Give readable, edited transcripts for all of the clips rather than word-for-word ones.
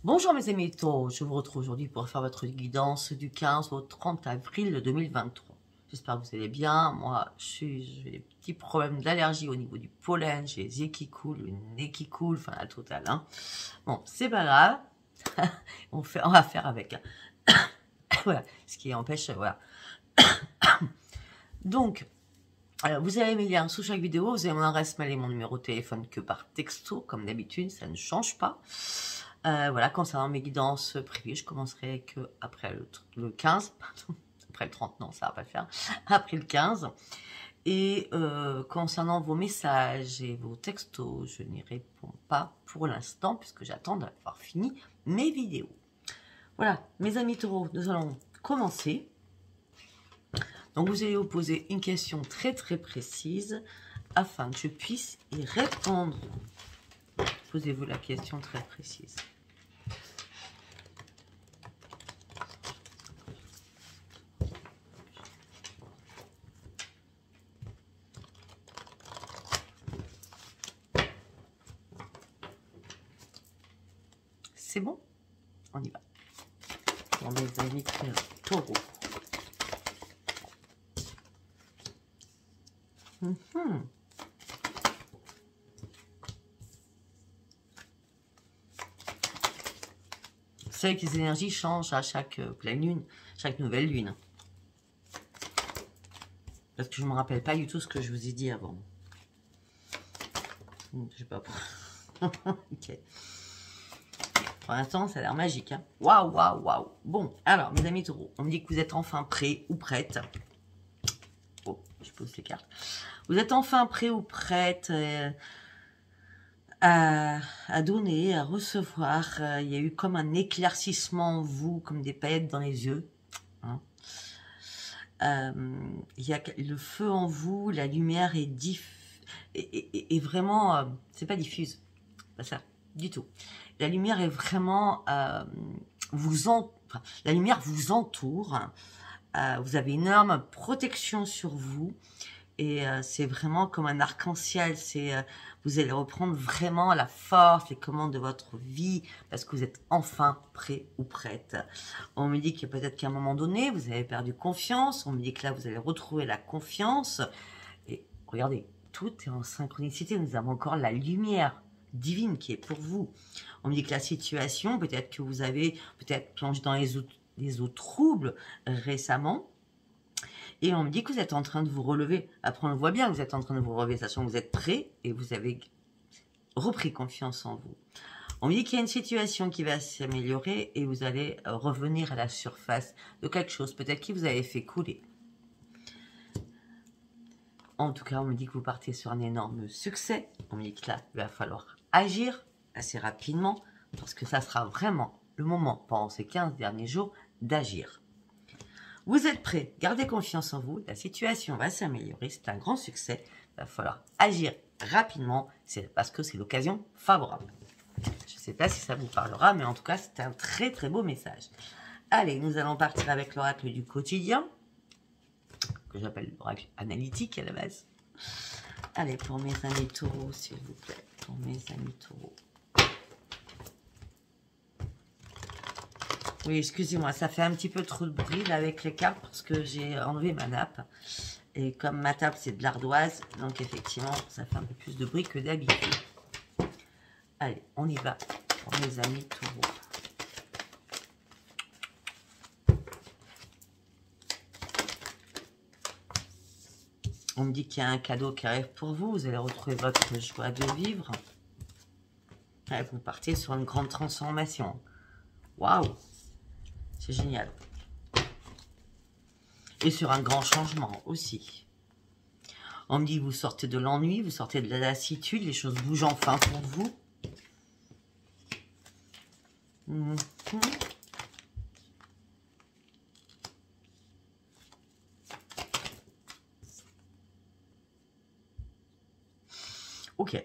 Bonjour mes amis taureaux, je vous retrouve aujourd'hui pour faire votre guidance du 15 au 30 avril 2023. J'espère que vous allez bien. Moi, j'ai des petits problèmes d'allergie au niveau du pollen, j'ai les yeux qui coulent, le nez qui coule, enfin la totale. Hein. Bon, c'est pas grave, on va faire avec. Voilà, ce qui empêche, voilà. Donc, vous avez mes liens sous chaque vidéo, vous avez mon adresse mail et mon numéro de téléphone que par texto, comme d'habitude, ça ne change pas. Voilà, concernant mes guidances privées, je commencerai que après le 15, pardon, après le 30, non, ça va pas le faire, après le 15. Et concernant vos messages et vos textos, je n'y réponds pas pour l'instant, puisque j'attends d'avoir fini mes vidéos. Voilà, mes amis taureaux, nous allons commencer. Donc, vous allez vous poser une question très très précise, afin que je puisse y répondre. Posez-vous la question très précise. C'est bon? On y va. Pour mes amis taureaux. Vous savez que les énergies changent à chaque pleine lune, chaque nouvelle lune. Parce que je ne me rappelle pas du tout ce que je vous ai dit avant. Je sais pas pourquoi. Ok. Pour l'instant, ça a l'air magique. Hein. Waouh, waouh, waouh. Bon, alors, mes amis taureaux, on me dit que vous êtes enfin prêts ou prêtes. Oh, je pose les cartes. Vous êtes enfin prêts ou prêtes à donner, à recevoir. Il y a eu comme un éclaircissement en vous, comme des paillettes dans les yeux. Hein. Il y a le feu en vous, la lumière est vraiment, c'est pas diffuse, pas ça, du tout. La lumière est vraiment, la lumière vous entoure, vous avez une énorme protection sur vous, et c'est vraiment comme un arc-en-ciel, vous allez reprendre vraiment la force, les commandes de votre vie, parce que vous êtes enfin prêt ou prête. On me dit que peut-être qu'à un moment donné, vous avez perdu confiance, on me dit que là, vous allez retrouver la confiance, et regardez, tout est en synchronicité, nous avons encore la lumière divine qui est pour vous. On me dit que la situation, peut-être que vous avez plongé dans les eaux troubles récemment, et on me dit que vous êtes en train de vous relever. Après, on le voit bien, vous êtes en train de vous relever, sachant que vous êtes prêt et vous avez repris confiance en vous. On me dit qu'il y a une situation qui va s'améliorer et vous allez revenir à la surface de quelque chose, peut-être qui vous avez fait couler. En tout cas, on me dit que vous partez sur un énorme succès. On me dit que là, il va falloir agir assez rapidement parce que ça sera vraiment le moment, pendant ces 15 derniers jours, d'agir. Vous êtes prêts, gardez confiance en vous, la situation va s'améliorer, c'est un grand succès, il va falloir agir rapidement, c'est parce que c'est l'occasion favorable. Je ne sais pas si ça vous parlera, mais en tout cas, c'est un très très beau message. Allez, nous allons partir avec l'oracle du quotidien, que j'appelle l'oracle analytique à la base. Allez, pour mes amis taureaux, s'il vous plaît, pour mes amis taureaux. Oui, excusez-moi, ça fait un petit peu trop de bruit là avec les cartes parce que j'ai enlevé ma nappe. Et comme ma table, c'est de l'ardoise, donc effectivement, ça fait un peu plus de bruit que d'habitude. Allez, on y va pour mes amis taureaux. On me dit qu'il y a un cadeau qui arrive pour vous. Vous allez retrouver votre joie de vivre. Allez, vous partez sur une grande transformation. Waouh! C'est génial. Et sur un grand changement aussi. On me dit que vous sortez de l'ennui, vous sortez de la lassitude, les choses bougent enfin pour vous. Ok.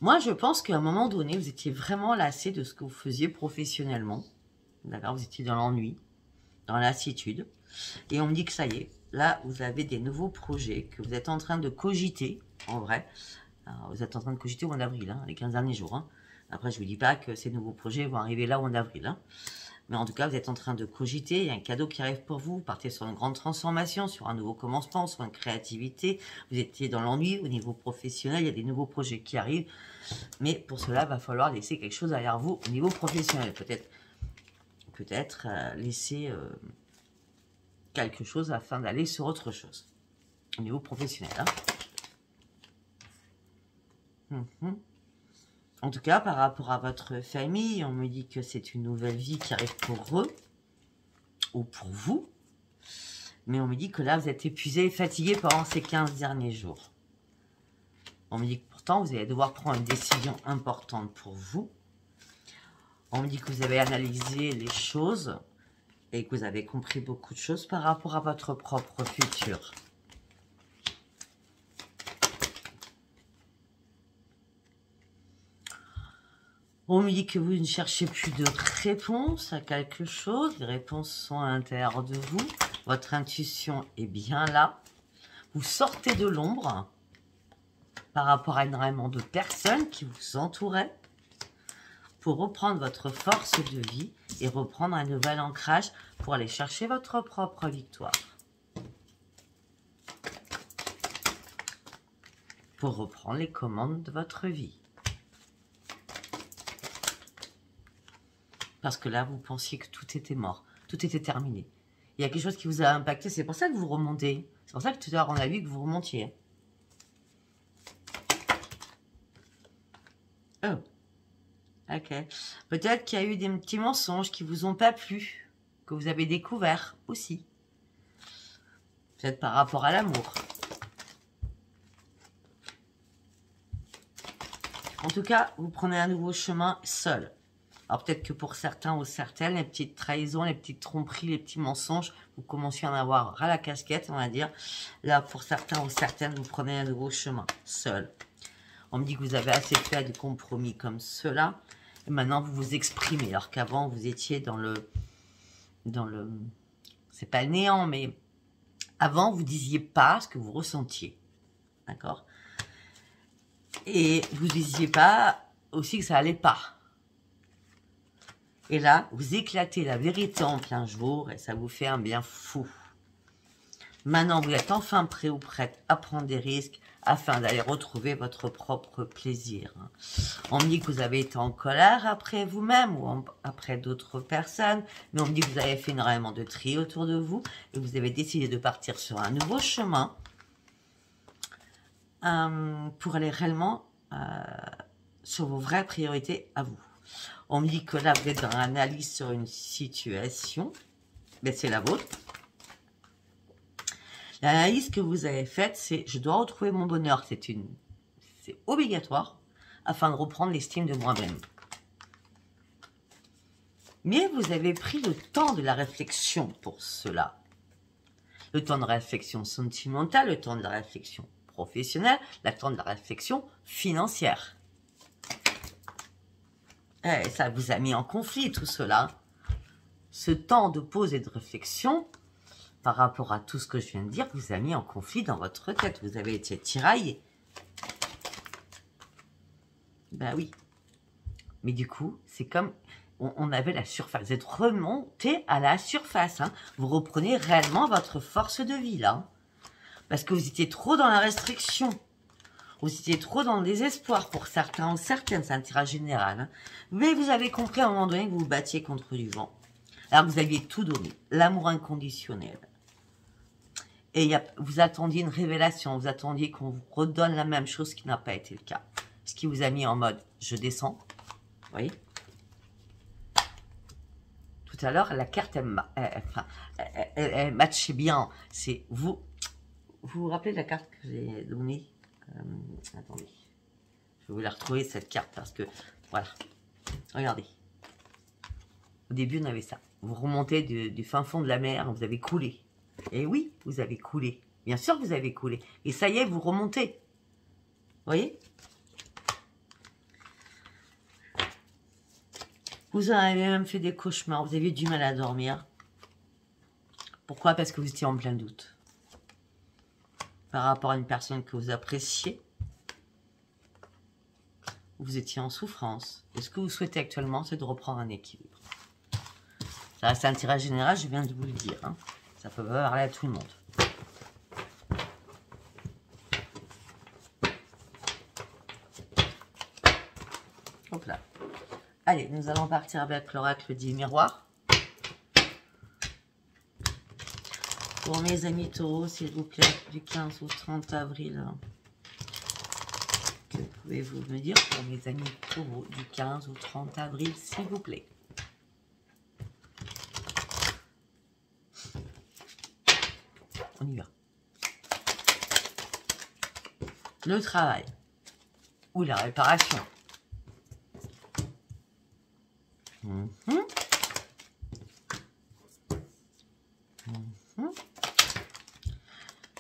Moi, je pense qu'à un moment donné, vous étiez vraiment lassé de ce que vous faisiez professionnellement. D'accord, vous étiez dans l'ennui, dans la lassitude. Et on me dit que ça y est, là, vous avez des nouveaux projets que vous êtes en train de cogiter, en vrai. Alors, vous êtes en train de cogiter au mois d'avril, hein, les 15 derniers jours. Hein. Après, je ne vous dis pas que ces nouveaux projets vont arriver là ou en avril. Hein. Mais en tout cas, vous êtes en train de cogiter. Il y a un cadeau qui arrive pour vous. Vous partez sur une grande transformation, sur un nouveau commencement, sur une créativité. Vous étiez dans l'ennui au niveau professionnel. Il y a des nouveaux projets qui arrivent. Mais pour cela, il va falloir laisser quelque chose derrière vous au niveau professionnel. Peut-être laisser quelque chose afin d'aller sur autre chose. Au niveau professionnel. Hein. En tout cas, par rapport à votre famille, on me dit que c'est une nouvelle vie qui arrive pour eux ou pour vous. Mais on me dit que là, vous êtes épuisé et fatigué pendant ces 15 derniers jours. On me dit que pourtant, vous allez devoir prendre une décision importante pour vous. On me dit que vous avez analysé les choses et que vous avez compris beaucoup de choses par rapport à votre propre futur. On me dit que vous ne cherchez plus de réponses à quelque chose. Les réponses sont à l'intérieur de vous. Votre intuition est bien là. Vous sortez de l'ombre par rapport à énormément de personnes qui vous entouraient pour reprendre votre force de vie et reprendre un nouvel ancrage pour aller chercher votre propre victoire. Pour reprendre les commandes de votre vie. Parce que là, vous pensiez que tout était mort, tout était terminé. Il y a quelque chose qui vous a impacté, c'est pour ça que vous remontez. C'est pour ça que tout à l'heure, on a vu que vous remontiez. Oh, ok. Peut-être qu'il y a eu des petits mensonges qui vous ont pas plu, que vous avez découvert aussi. Peut-être par rapport à l'amour. En tout cas, vous prenez un nouveau chemin seul. Alors peut-être que pour certains ou certaines, les petites trahisons, les petites tromperies, les petits mensonges, vous commencez à en avoir ras la casquette, on va dire. Là, pour certains ou certaines, vous prenez un nouveau chemin, seul. On me dit que vous avez assez fait de compromis comme cela. Et maintenant, vous vous exprimez. Alors qu'avant, vous étiez dans le... C'est pas le néant, mais avant, vous disiez pas ce que vous ressentiez. D'accord? Et vous disiez pas aussi que ça allait pas. Et là, vous éclatez la vérité en plein jour et ça vous fait un bien fou. Maintenant, vous êtes enfin prêt ou prête à prendre des risques afin d'aller retrouver votre propre plaisir. On me dit que vous avez été en colère après vous-même ou après d'autres personnes, mais on me dit que vous avez fait énormément de tri autour de vous et vous avez décidé de partir sur un nouveau chemin pour aller réellement sur vos vraies priorités à vous. On me dit que là, vous êtes dans l'analyse sur une situation. Mais c'est la vôtre. L'analyse que vous avez faite, c'est « je dois retrouver mon bonheur ». C'est obligatoire afin de reprendre l'estime de moi-même. Mais vous avez pris le temps de la réflexion pour cela. Le temps de réflexion sentimentale, le temps de la réflexion professionnelle, le temps de la réflexion financière. Et ça vous a mis en conflit, tout cela. Ce temps de pause et de réflexion, par rapport à tout ce que je viens de dire, vous a mis en conflit dans votre tête. Vous avez été tiraillé. Ben oui. Mais du coup, c'est comme... On avait la surface. Vous êtes remonté à la surface. Hein. Vous reprenez réellement votre force de vie, là. Parce que vous étiez trop dans la restriction. Vous étiez trop dans le désespoir pour certains ou certaines, c'est un tirage général. Hein. Mais vous avez compris à un moment donné que vous vous battiez contre du vent. Alors que vous aviez tout donné, l'amour inconditionnel. Et vous attendiez une révélation, vous attendiez qu'on vous redonne la même chose, ce qui n'a pas été le cas. Ce qui vous a mis en mode, je descends. Vous voyez? Tout à l'heure, la carte, elle matchait bien. C'est vous. Vous vous rappelez de la carte que j'ai donnée? Attendez, je vais vous la retrouver cette carte parce que voilà, regardez. Au début, on avait ça. Vous remontez du fin fond de la mer, vous avez coulé. Et oui, vous avez coulé. Bien sûr, vous avez coulé. Et ça y est, vous remontez. Vous voyez? Vous avez même fait des cauchemars. Vous aviez du mal à dormir. Pourquoi? Parce que vous étiez en plein doute. Par rapport à une personne que vous appréciez. vous étiez en souffrance. Et ce que vous souhaitez actuellement, c'est de reprendre un équilibre. Ça reste un tirage général, je viens de vous le dire. Hein. Ça peut parler à tout le monde. Hop là. Allez, nous allons partir avec l'oracle dit miroir. Pour mes amis taureaux, s'il vous plaît, du 15 au 30 avril. Que pouvez-vous me dire pour mes amis taureaux du 15 au 30 avril, s'il vous plaît? On y va. Le travail ou la réparation.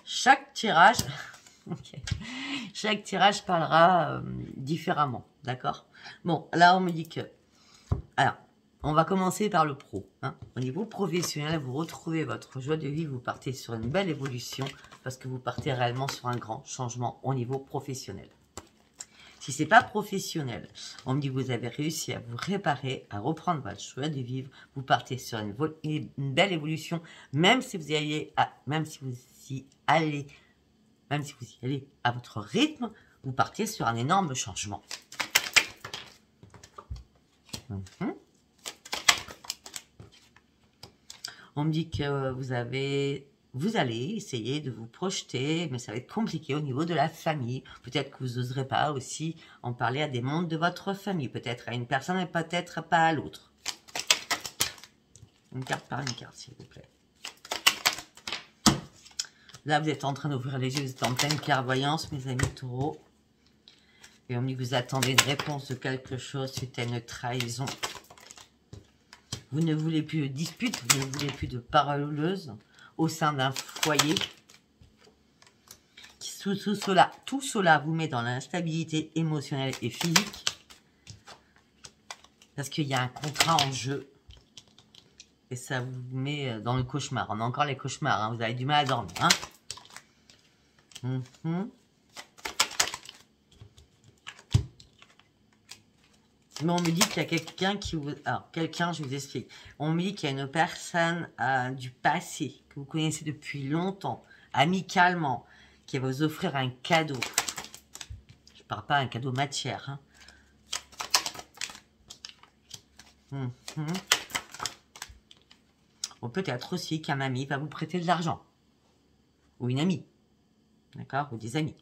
Chaque tirage, okay. Chaque tirage parlera différemment, d'accord? Bon, là on me dit que, alors, on va commencer par le pro. Hein. Au niveau professionnel, vous retrouvez votre joie de vivre, vous partez sur une belle évolution parce que vous partez réellement sur un grand changement au niveau professionnel. Si ce n'est pas professionnel, on me dit que vous avez réussi à vous réparer, à reprendre votre joie de vivre, vous partez sur une belle évolution, même si vous y allez à votre rythme, vous partez sur un énorme changement. On me dit que vous allez essayer de vous projeter, mais ça va être compliqué au niveau de la famille. Peut-être que vous n'oserez pas aussi en parler à des membres de votre famille. Peut-être à une personne et peut-être pas à l'autre. Une carte par une carte, s'il vous plaît. Là, vous êtes en train d'ouvrir les yeux, vous êtes en pleine clairvoyance, mes amis taureaux. Et on me dit que vous attendez une réponse de quelque chose suite à une trahison. Vous ne voulez plus de disputes, vous ne voulez plus de paroleuses au sein d'un foyer. Tout cela vous met dans l'instabilité émotionnelle et physique. Parce qu'il y a un contrat en jeu. Et ça vous met dans le cauchemar. On a encore les cauchemars, hein. Vous avez du mal à dormir. Hein. Mais on me dit qu'il y a quelqu'un qui vous... Alors, quelqu'un, je vous explique. On me dit qu'il y a une personne du passé que vous connaissez depuis longtemps, amicalement, qui va vous offrir un cadeau. Je ne parle pas d'un cadeau matière. Hein. Ou peut-être aussi qu'un ami va vous prêter de l'argent. Ou une amie. D'accord? Ou des amis.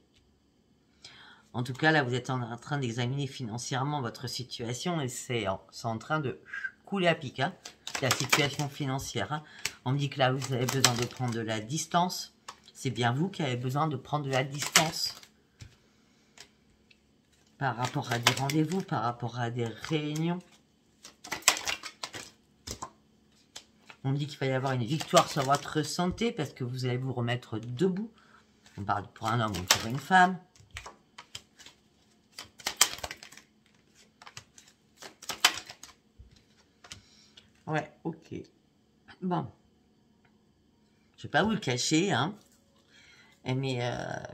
En tout cas, là, vous êtes en train d'examiner financièrement votre situation et c'est en train de couler à pic, hein, la situation financière. Hein. On me dit que là, vous avez besoin de prendre de la distance. C'est bien vous qui avez besoin de prendre de la distance par rapport à des rendez-vous, par rapport à des réunions. On me dit qu'il va y avoir une victoire sur votre santé parce que vous allez vous remettre debout. On parle pour un homme ou pour une femme. Ouais, ok. Bon. Je vais pas vous le cacher, hein. Mais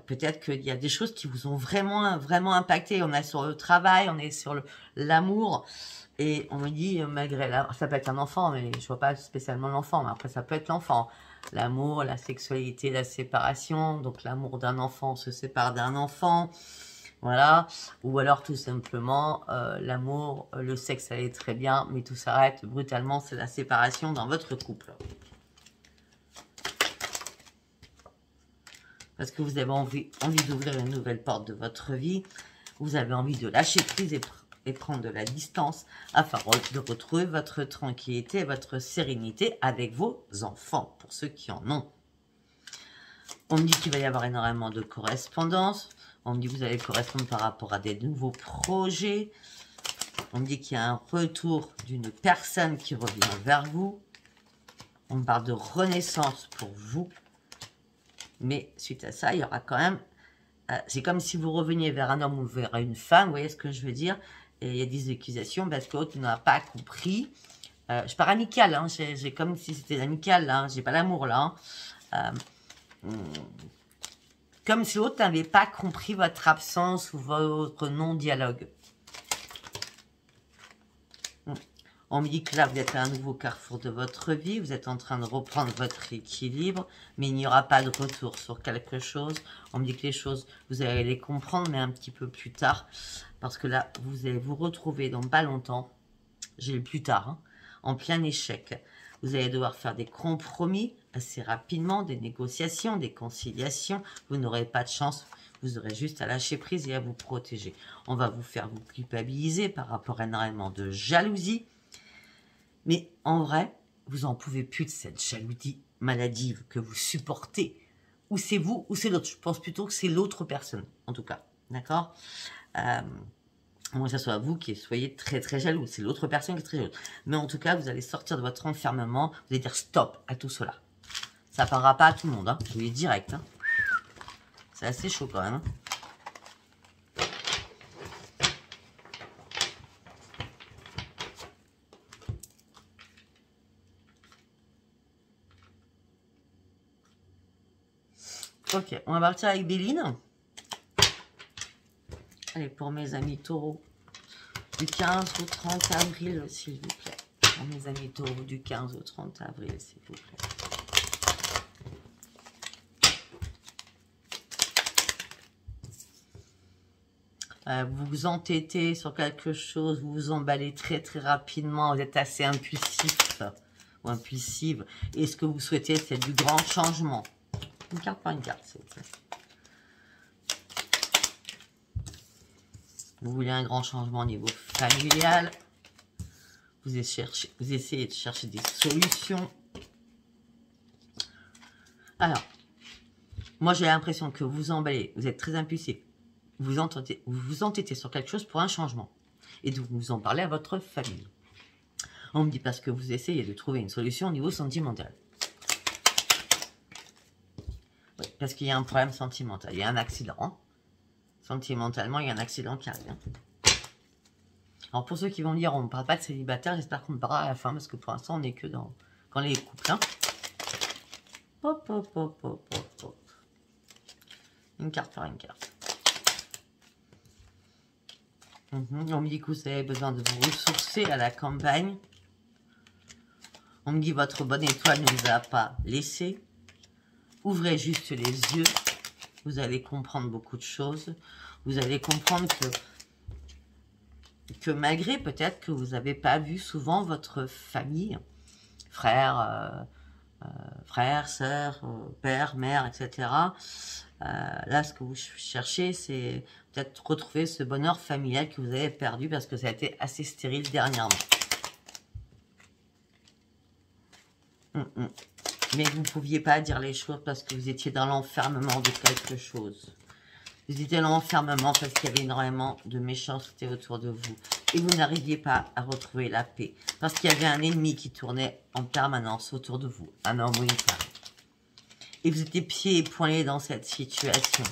peut-être qu'il y a des choses qui vous ont vraiment impacté. On est sur le travail, on est sur l'amour. Et on me dit, malgré ça peut être un enfant, mais je vois pas spécialement l'enfant. Mais après, ça peut être l'enfant. L'amour, la sexualité, la séparation. Donc, l'amour d'un enfant se sépare d'un enfant. Voilà. Ou alors, tout simplement, l'amour, le sexe, ça allait très bien, mais tout s'arrête brutalement. C'est la séparation dans votre couple. Parce que vous avez envie d'ouvrir une nouvelle porte de votre vie. Vous avez envie de lâcher prise et prendre de la distance afin de retrouver votre tranquillité et votre sérénité avec vos enfants, pour ceux qui en ont. On me dit qu'il va y avoir énormément de correspondance. On me dit que vous allez correspondre par rapport à des nouveaux projets. On me dit qu'il y a un retour d'une personne qui revient vers vous. On me parle de renaissance pour vous. Mais suite à ça, il y aura quand même... c'est comme si vous reveniez vers un homme ou vers une femme, vous voyez ce que je veux dire? Et il y a des accusations parce que l'autre n'a pas compris. Je pars amical, hein, j'ai comme si c'était amical, là, hein, j'ai pas l'amour là. Hein. Comme si l'autre n'avait pas compris votre absence ou votre non-dialogue. On me dit que là, vous êtes à un nouveau carrefour de votre vie. Vous êtes en train de reprendre votre équilibre. Mais il n'y aura pas de retour sur quelque chose. On me dit que les choses, vous allez les comprendre, mais un petit peu plus tard. Parce que là, vous allez vous retrouver dans pas longtemps. J'ai le plus tard, hein, en plein échec. Vous allez devoir faire des compromis assez rapidement, des négociations, des conciliations. Vous n'aurez pas de chance. Vous aurez juste à lâcher prise et à vous protéger. On va vous faire vous culpabiliser par rapport à énormément de jalousie. Mais en vrai, vous n'en pouvez plus de cette jalousie maladive que vous supportez. Ou c'est vous, ou c'est l'autre. Je pense plutôt que c'est l'autre personne, en tout cas. D'accord Moi, que ce soit vous qui soyez très très jaloux. C'est l'autre personne qui est très jalouse. Mais en tout cas, vous allez sortir de votre enfermement. Vous allez dire stop à tout cela. Ça ne parlera pas à tout le monde. Hein. Je vous dis direct. Hein. C'est assez chaud quand même. Hein. Ok, on va partir avec Béline. Allez, pour mes amis taureaux, du 15 au 30 avril, s'il vous plaît. Pour mes amis taureaux, du 15 au 30 avril, s'il vous plaît. Vous vous entêtez sur quelque chose, vous vous emballez très très rapidement, vous êtes assez impulsif ou impulsive. Et ce que vous souhaitez, c'est du grand changement. Une carte par une carte, s'il vous plaît. Vous voulez un grand changement au niveau familial. Vous essayez de chercher des solutions. Alors, moi j'ai l'impression que vous vous emballez, vous êtes très impulsif. Vous vous entêtez sur quelque chose pour un changement. Et donc vous en parlez à votre famille. On me dit parce que vous essayez de trouver une solution au niveau sentimental. Oui, parce qu'il y a un problème sentimental. Il y a un accident. Hein. Sentimentalement, il y a un accident qui arrive. Hein. Alors pour ceux qui vont dire on ne parle pas de célibataire, j'espère qu'on parlera à la fin. Parce que pour l'instant, on n'est que dans les couples. Hein. Hop, hop, hop, hop, hop, hop. Une carte par une carte. On me dit que vous avez besoin de vous ressourcer à la campagne. On me dit que votre bonne étoile ne vous a pas laissé. Ouvrez juste les yeux. Vous allez comprendre beaucoup de choses. Vous allez comprendre que malgré peut-être que vous n'avez pas vu souvent votre famille, frères, sœurs, père, mère, etc. Là, ce que vous cherchez, c'est peut-être retrouver ce bonheur familial que vous avez perdu parce que ça a été assez stérile dernièrement. Mais vous ne pouviez pas dire les choses parce que vous étiez dans l'enfermement de quelque chose. Vous étiez dans l'enfermement parce qu'il y avait énormément de méchanceté autour de vous. Et vous n'arriviez pas à retrouver la paix. Parce qu'il y avait un ennemi qui tournait en permanence autour de vous. Un homme ou une femme. Et vous étiez pieds et poings liés dans cette situation.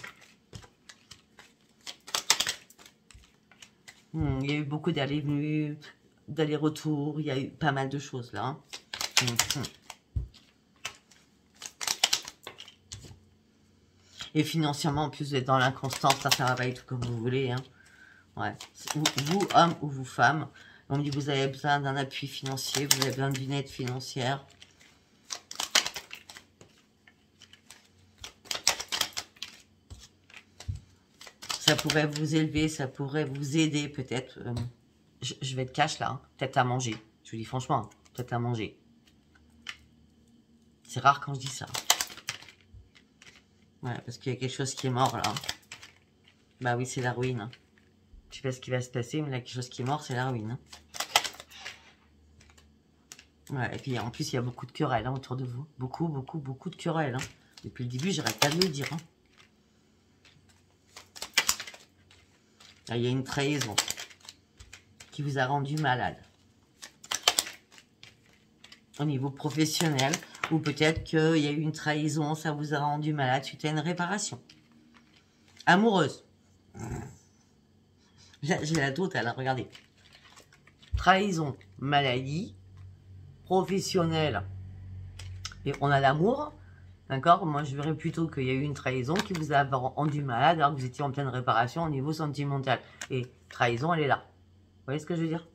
Il y a eu beaucoup d'allers-venues, d'allers-retours. Il y a eu pas mal de choses là. Et financièrement, en plus, vous êtes dans l'inconstance, ça va pas tout comme vous voulez. Hein. Ouais. Vous, homme ou vous, femme, on me dit que vous avez besoin d'un appui financier, vous avez besoin d'une aide financière. Ça pourrait vous élever, ça pourrait vous aider peut-être. Je vais être cash là, hein. Peut-être à manger. Je vous dis franchement, peut-être à manger. C'est rare quand je dis ça. Ouais, parce qu'il y a quelque chose qui est mort là. Bah oui, c'est la ruine. Hein. Je sais pas ce qui va se passer, mais là, quelque chose qui est mort, c'est la ruine. Hein. Ouais, et puis en plus, il y a beaucoup de querelles hein, autour de vous. Beaucoup de querelles. Hein. Depuis le début, j'arrête pas de le dire. Hein. Là, il y a une trahison qui vous a rendu malade. Au niveau professionnel, ou peut-être qu'il y a eu une trahison, ça vous a rendu malade suite à une réparation. Amoureuse. J'ai la totale, hein, regardez. Trahison, maladie, professionnelle. Et on a l'amour, d'accord? Moi, je verrais plutôt qu'il y a eu une trahison qui vous a rendu malade alors que vous étiez en pleine réparation au niveau sentimental. Et trahison, elle est là. Vous voyez ce que je veux dire?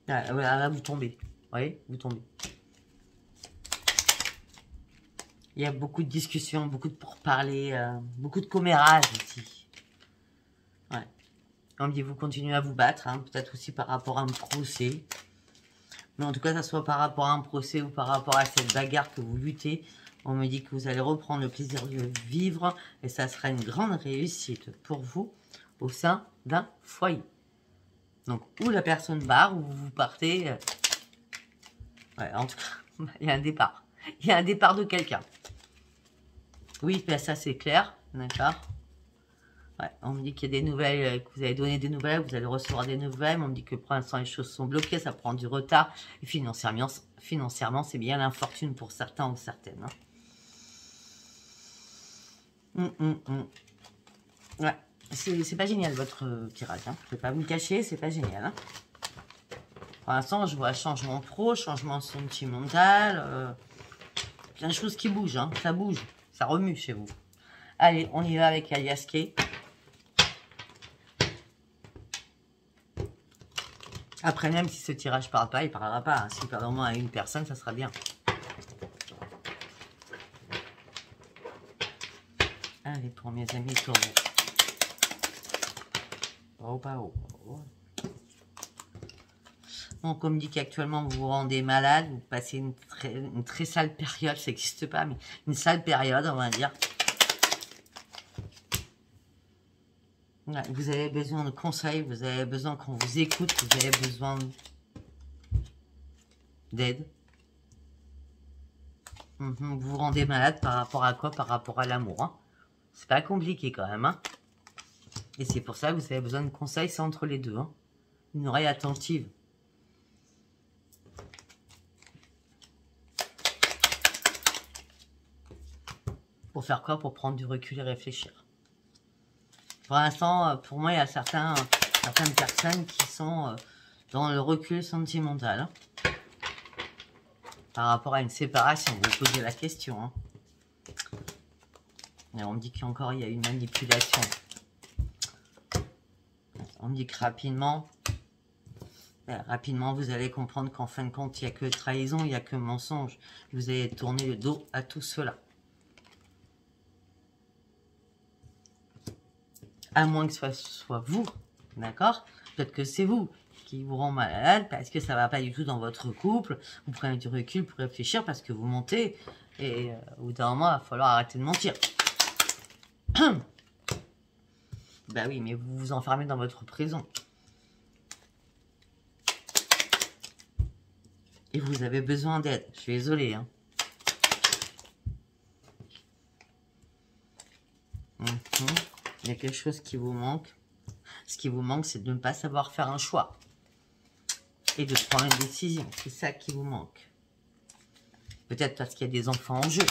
Là, vous tombez. Vous voyez, vous tombez. Il y a beaucoup de discussions, beaucoup de pourparlers, beaucoup de commérages aussi. Ouais. On me dit, vous continuez à vous battre, hein, peut-être aussi par rapport à un procès. Mais en tout cas, que ce soit par rapport à un procès ou par rapport à cette bagarre que vous luttez, on me dit que vous allez reprendre le plaisir de vivre et ça sera une grande réussite pour vous au sein d'un foyer. Donc, ou la personne barre, ou vous partez. Ouais, en tout cas, il y a un départ. Il y a un départ de quelqu'un. Oui, ben ça c'est clair, d'accord. Ouais, on me dit qu'il y a des nouvelles, que vous allez donner des nouvelles, vous allez recevoir des nouvelles. On me dit que pour l'instant les choses sont bloquées, ça prend du retard. Et financièrement c'est bien l'infortune pour certains ou certaines. Hein. Ouais, c'est pas génial votre tirage. Hein. Je vais pas vous le cacher, c'est pas génial. Hein. Pour l'instant, je vois changement pro, changement sentimental, plein de choses qui bougent. Hein. Ça bouge, ça remue chez vous. Allez, on y va avec Alias Kay. Après, même si ce tirage parle pas, il parlera pas. Hein. S'il parle au moins à une personne, ça sera bien. Allez, pour mes amis taureaux. Oh, pas oh. Donc, on me dit qu'actuellement, vous vous rendez malade, vous passez une très sale période, ça n'existe pas, mais une sale période, on va dire. Ouais, vous avez besoin de conseils, vous avez besoin qu'on vous écoute, vous avez besoin d'aide. Vous vous rendez malade par rapport à quoi? Par rapport à l'amour. Hein. C'est pas compliqué quand même. Hein. Et c'est pour ça que vous avez besoin de conseils, c'est entre les deux. Hein. Une oreille attentive. Pour faire quoi? Pour prendre du recul et réfléchir. Pour l'instant, pour moi, il y a certaines personnes qui sont dans le recul sentimental. Hein. Par rapport à une séparation, vous posez la question. Hein. Et on me dit qu'encore il y a une manipulation. On me dit que rapidement, vous allez comprendre qu'en fin de compte, il n'y a que trahison, il n'y a que mensonge. Vous allez tourner le dos à tout cela. À moins que ce soit vous, d'accord? Peut-être que c'est vous qui vous rend malade parce que ça ne va pas du tout dans votre couple. Vous prenez du recul pour réfléchir parce que vous mentez. Et au bout d'un moment, il va falloir arrêter de mentir. Ben oui, mais vous vous enfermez dans votre prison. Et vous avez besoin d'aide. Je suis désolée. Hein. Il y a quelque chose qui vous manque. Ce qui vous manque, c'est de ne pas savoir faire un choix. Et de prendre une décision. C'est ça qui vous manque. Peut-être parce qu'il y a des enfants en jeu.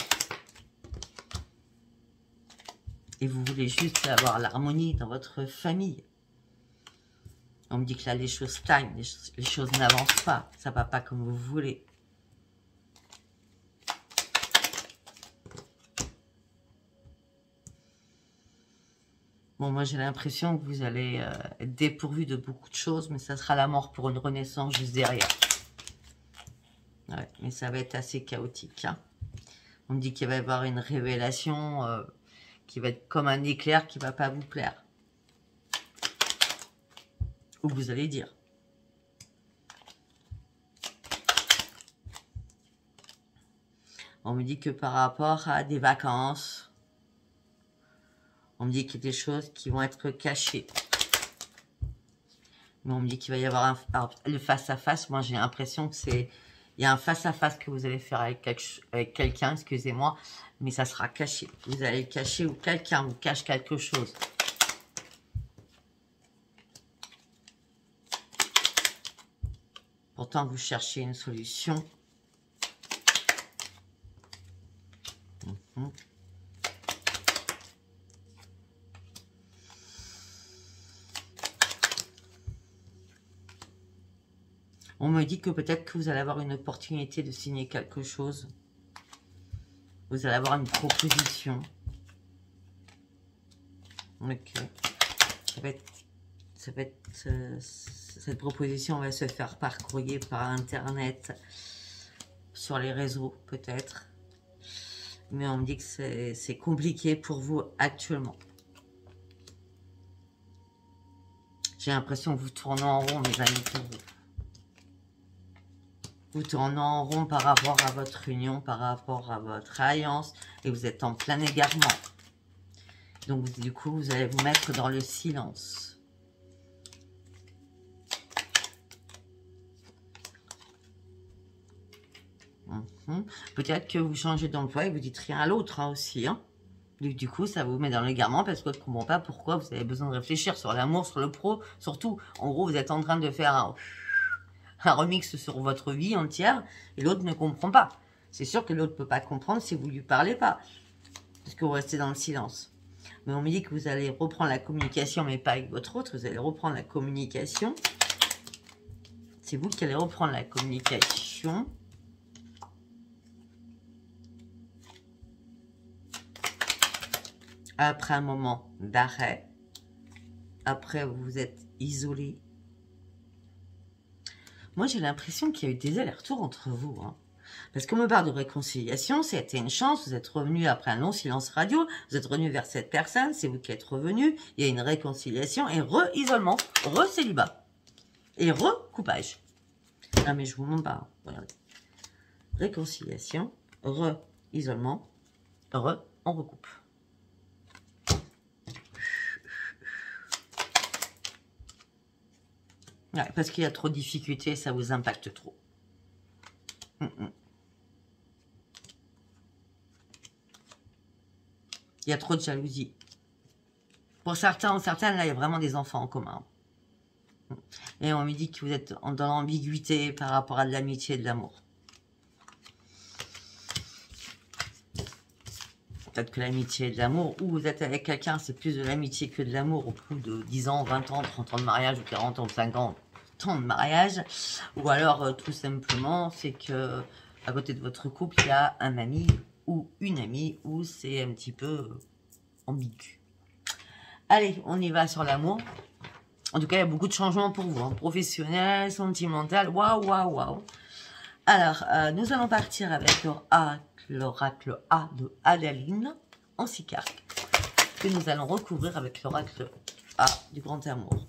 Et vous voulez juste avoir l'harmonie dans votre famille. On me dit que là, les choses stagnent, les choses n'avancent pas. Ça ne va pas comme vous voulez. Bon, moi, j'ai l'impression que vous allez être dépourvu de beaucoup de choses, mais ça sera la mort pour une renaissance juste derrière. Ouais, mais ça va être assez chaotique. Hein. On me dit qu'il va y avoir une révélation qui va être comme un éclair qui ne va pas vous plaire. Ou vous allez dire. On me dit que par rapport à des vacances, on me dit qu'il y a des choses qui vont être cachées. Mais on me dit qu'il va y avoir le face-à-face. Moi, j'ai l'impression que c'est... Il y a un face-à-face que vous allez faire avec quelqu'un, excusez-moi, mais ça sera caché. Vous allez le cacher ou quelqu'un vous cache quelque chose. Pourtant, vous cherchez une solution. On me dit que peut-être que vous allez avoir une opportunité de signer quelque chose. Vous allez avoir une proposition. Ok. Ça ça va être, cette proposition va se faire par courrier, par internet, sur les réseaux peut-être. Mais on me dit que c'est compliqué pour vous actuellement. J'ai l'impression que vous tournez en rond, mes amis, pour vous. Vous tournez en rond par rapport à votre union, par rapport à votre alliance, et vous êtes en plein égarement. Donc, du coup, vous allez vous mettre dans le silence. Peut-être que vous changez d'emploi et vous dites rien à l'autre hein, aussi. Hein. Du coup, ça vous met dans l'égarement parce que vous ne comprenez pas pourquoi vous avez besoin de réfléchir sur l'amour, sur le pro. Surtout, en gros, vous êtes en train de faire un remix sur votre vie entière et l'autre ne comprend pas. C'est sûr que l'autre ne peut pas comprendre si vous ne lui parlez pas. Parce que vous restez dans le silence. Mais on me dit que vous allez reprendre la communication, mais pas avec votre autre. Vous allez reprendre la communication. C'est vous qui allez reprendre la communication. Après un moment d'arrêt. Après, vous vous êtes isolé. Moi, j'ai l'impression qu'il y a eu des allers-retours entre vous. Hein. Parce qu'on me parle de réconciliation, c'était une chance. Vous êtes revenu après un long silence radio. Vous êtes revenu vers cette personne. C'est vous qui êtes revenu. Il y a une réconciliation et re-isolement, re-célibat et recoupage. Ah, mais je vous montre pas. Regardez. Réconciliation, re-isolement, on recoupe. Ouais, parce qu'il y a trop de difficultés, ça vous impacte trop. Il y a trop de jalousie. Pour certains ou certaines, là, il y a vraiment des enfants en commun. Et on me dit que vous êtes dans l'ambiguïté par rapport à de l'amitié et de l'amour. Peut-être que l'amitié et de l'amour, ou vous êtes avec quelqu'un, c'est plus de l'amitié que de l'amour au bout de 10 ans, 20 ans, 30 ans de mariage, ou 40 ans, ou 50 ans de mariage. Ou alors, tout simplement, c'est que à côté de votre couple, il y a un ami ou une amie, où c'est un petit peu ambigu. Allez, on y va sur l'amour. En tout cas, il y a beaucoup de changements pour vous. Hein. Professionnel, sentimental, waouh, waouh, waouh. Alors, nous allons partir avec l'oracle A de Adaline en 6 cartes. Que nous allons recouvrir avec l'oracle A du grand amour.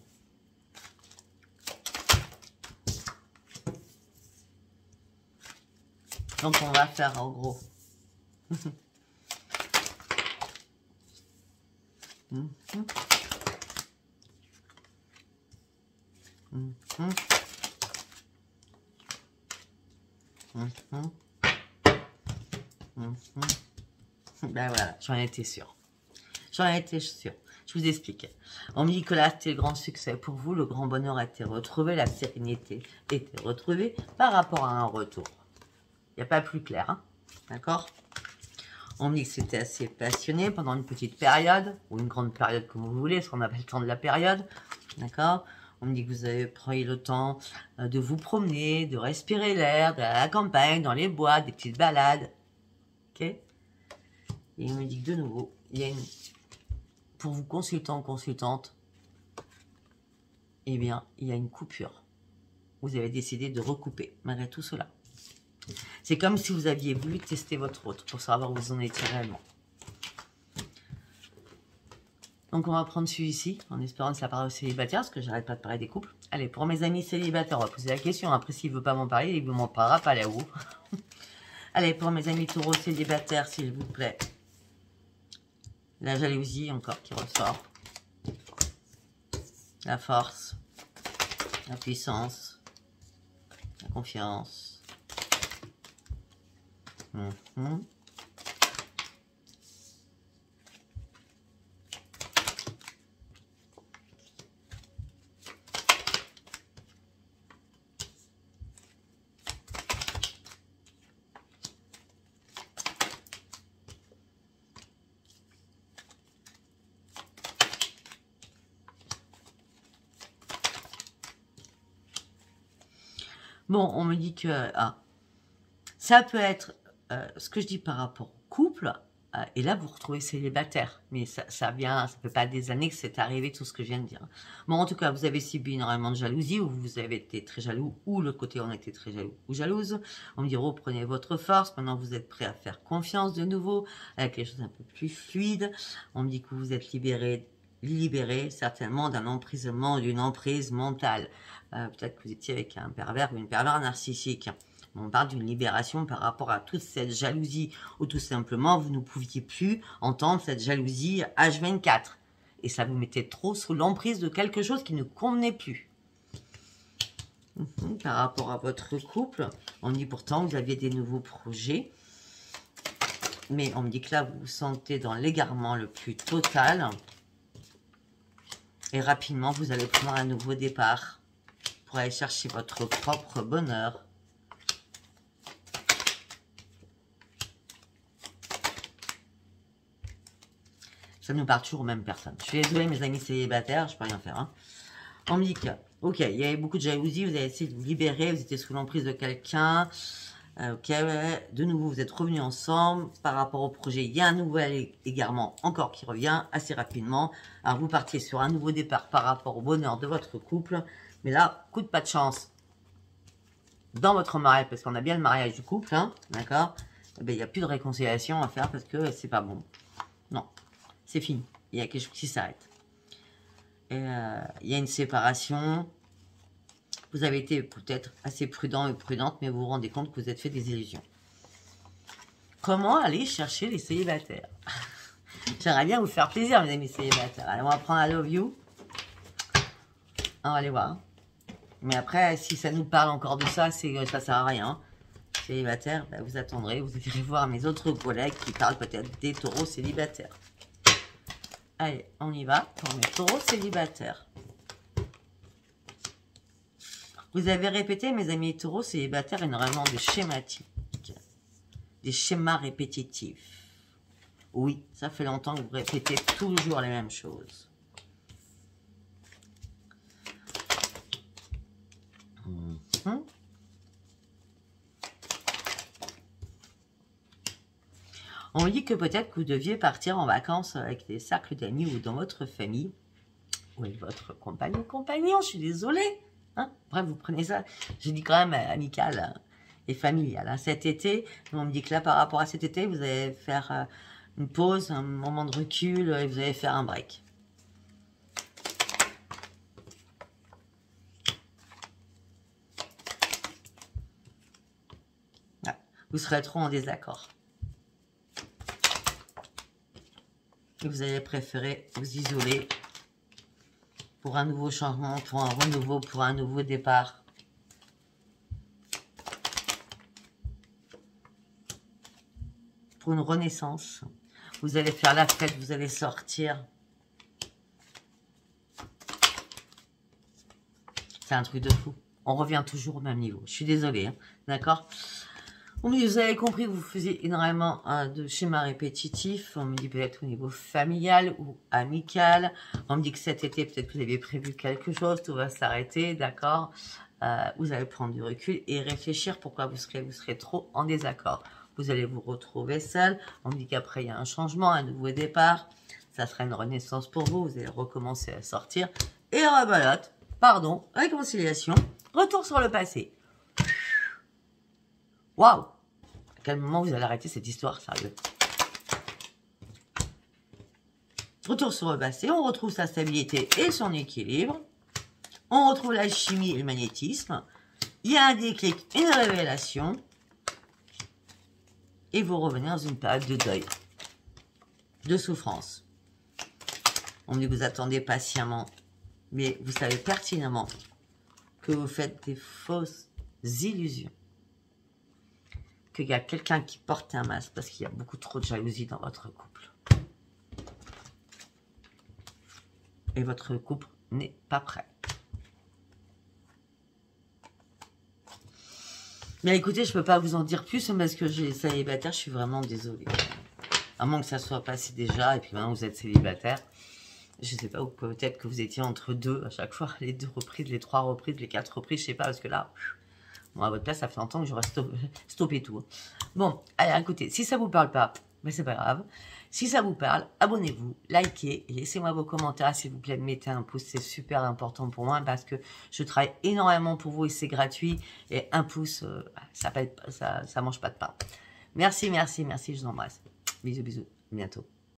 Donc, on va faire en gros. Ben voilà, j'en étais sûre. J'en étais sûre. Je vous explique. On me dit que là, c'était le grand succès pour vous. Le grand bonheur a été retrouvé. La sérénité a été retrouvée par rapport à un retour. Il n'y a pas plus clair. Hein, d'accord? On me dit que c'était assez passionné pendant une petite période. Ou une grande période comme vous voulez. Parce qu'on appelle le temps de la période. D'accord? On me dit que vous avez pris le temps de vous promener, de respirer l'air, de la campagne, dans les bois, des petites balades. Ok? Et il me dit que de nouveau, il y a une... Pour vous consultants, consultantes, eh bien, il y a une coupure. Vous avez décidé de recouper, malgré tout cela. C'est comme si vous aviez voulu tester votre autre pour savoir où vous en étiez réellement. Donc, on va prendre celui-ci, en espérant que ça parle aux célibataires, parce que j'arrête pas de parler des couples. Allez, pour mes amis célibataires, on va poser la question. Après, s'il ne veut pas m'en parler, il ne m'en parlera pas là-haut. Allez, pour mes amis taureaux célibataires, s'il vous plaît. La jalousie, encore, qui ressort. La force. La puissance. La confiance. Bon, on me dit que ça peut être ce que je dis par rapport au couple, Et là, vous vous retrouvez célibataire. Mais ça fait pas des années que c'est arrivé, tout ce que je viens de dire. Bon, en tout cas, vous avez subi énormément de jalousie, ou vous avez été très jaloux, ou le côté on a été très jaloux ou jalouse. On me dit, reprenez votre force. Maintenant, vous êtes prêt à faire confiance de nouveau, avec les choses un peu plus fluides. On me dit que vous êtes libéré certainement d'un emprisonnement, d'une emprise mentale. Peut-être que vous étiez avec un pervers ou une pervers narcissique. On parle d'une libération par rapport à toute cette jalousie, ou tout simplement, vous ne pouviez plus entendre cette jalousie H24. Et ça vous mettait trop sous l'emprise de quelque chose qui ne convenait plus. Par rapport à votre couple, on dit pourtant vous aviez des nouveaux projets. Mais on me dit que là, vous vous sentez dans l'égarement le plus total. Et rapidement, vous allez prendre un nouveau départ pour aller chercher votre propre bonheur. Ça nous part toujours aux mêmes personnes. Je suis désolée, mes amis célibataires, je peux rien faire. Hein. On me dit que, ok, il y avait beaucoup de jalousie, vous avez essayé de vous libérer, vous étiez sous l'emprise de quelqu'un. Ok, de nouveau, vous êtes revenus ensemble. Par rapport au projet, il y a un nouvel égarement encore qui revient assez rapidement. Alors, vous partiez sur un nouveau départ par rapport au bonheur de votre couple. Mais là, coup de pas de chance dans votre mariage, parce qu'on a bien le mariage du couple, hein, d'accord? Il n'y a plus de réconciliation à faire parce que c'est pas bon. Non. C'est fini. Il y a quelque chose qui s'arrête. Il y a une séparation. Vous avez été peut-être assez prudent et prudente, mais vous vous rendez compte que vous êtes fait des illusions. Comment aller chercher les célibataires? J'aimerais bien vous faire plaisir, mes amis célibataires. Allez, on va prendre I Love You. On va aller voir. Mais après, si ça nous parle encore de ça, ça sert à rien. Célibataire, ben vous attendrez. Vous irez voir mes autres collègues qui parlent peut-être des taureaux célibataires. Allez, on y va pour mes taureaux célibataires. Vous avez répété, mes amis taureaux célibataires, énormément de schématiques. Des schémas répétitifs. Oui, ça fait longtemps que vous répétez toujours les mêmes choses. On dit que peut-être que vous deviez partir en vacances avec des cercles d'amis ou dans votre famille. Ou avec votre compagnon, je suis désolée. Hein, bref, vous prenez ça, je dis quand même amical et familial. Hein. Cet été, on me dit que là, par rapport à cet été, vous allez faire une pause, un moment de recul, et vous allez faire un break. Ouais, vous serez trop en désaccord. Vous allez préférer vous isoler pour un nouveau changement, pour un renouveau, pour un nouveau départ. Pour une renaissance. Vous allez faire la fête, vous allez sortir. C'est un truc de fou. On revient toujours au même niveau. Je suis désolée, hein, d'accord? Vous avez compris que vous faisiez énormément de schémas répétitifs. On me dit peut-être au niveau familial ou amical. On me dit que cet été, peut-être que vous aviez prévu quelque chose. Tout va s'arrêter, d'accord? Vous allez prendre du recul et réfléchir pourquoi vous serez trop en désaccord. Vous allez vous retrouver seul. On me dit qu'après, il y a un changement, un nouveau départ. Ça sera une renaissance pour vous. Vous allez recommencer à sortir. Et rebelote, pardon, réconciliation, retour sur le passé. Waouh! À quel moment vous allez arrêter cette histoire, sérieux? Retour sur le passé, on retrouve sa stabilité et son équilibre. On retrouve la chimie et le magnétisme. Il y a un déclic, une révélation. Et vous revenez dans une période de deuil, de souffrance. On me dit que vous attendez patiemment, mais vous savez pertinemment que vous faites des fausses illusions. Qu'il y a quelqu'un qui porte un masque parce qu'il y a beaucoup trop de jalousie dans votre couple. Et votre couple n'est pas prêt. Mais écoutez, je ne peux pas vous en dire plus parce que j'ai célibataire, je suis vraiment désolée. À moins que ça soit passé déjà et puis maintenant vous êtes célibataire. Je ne sais pas, ou peut-être que vous étiez entre deux à chaque fois, les 2 reprises, les 3 reprises, les 4 reprises, je ne sais pas, parce que là... Bon, à votre place, ça fait longtemps que j'aurais stoppé tout. Bon, allez, écoutez, si ça ne vous parle pas, mais c'est pas grave. Si ça vous parle, abonnez-vous, likez, et laissez-moi vos commentaires, s'il vous plaît, mettez un pouce, c'est super important pour moi parce que je travaille énormément pour vous et c'est gratuit. Et un pouce, ça mange pas de pain. Merci, merci, merci, je vous embrasse. Bisous, bisous, à bientôt.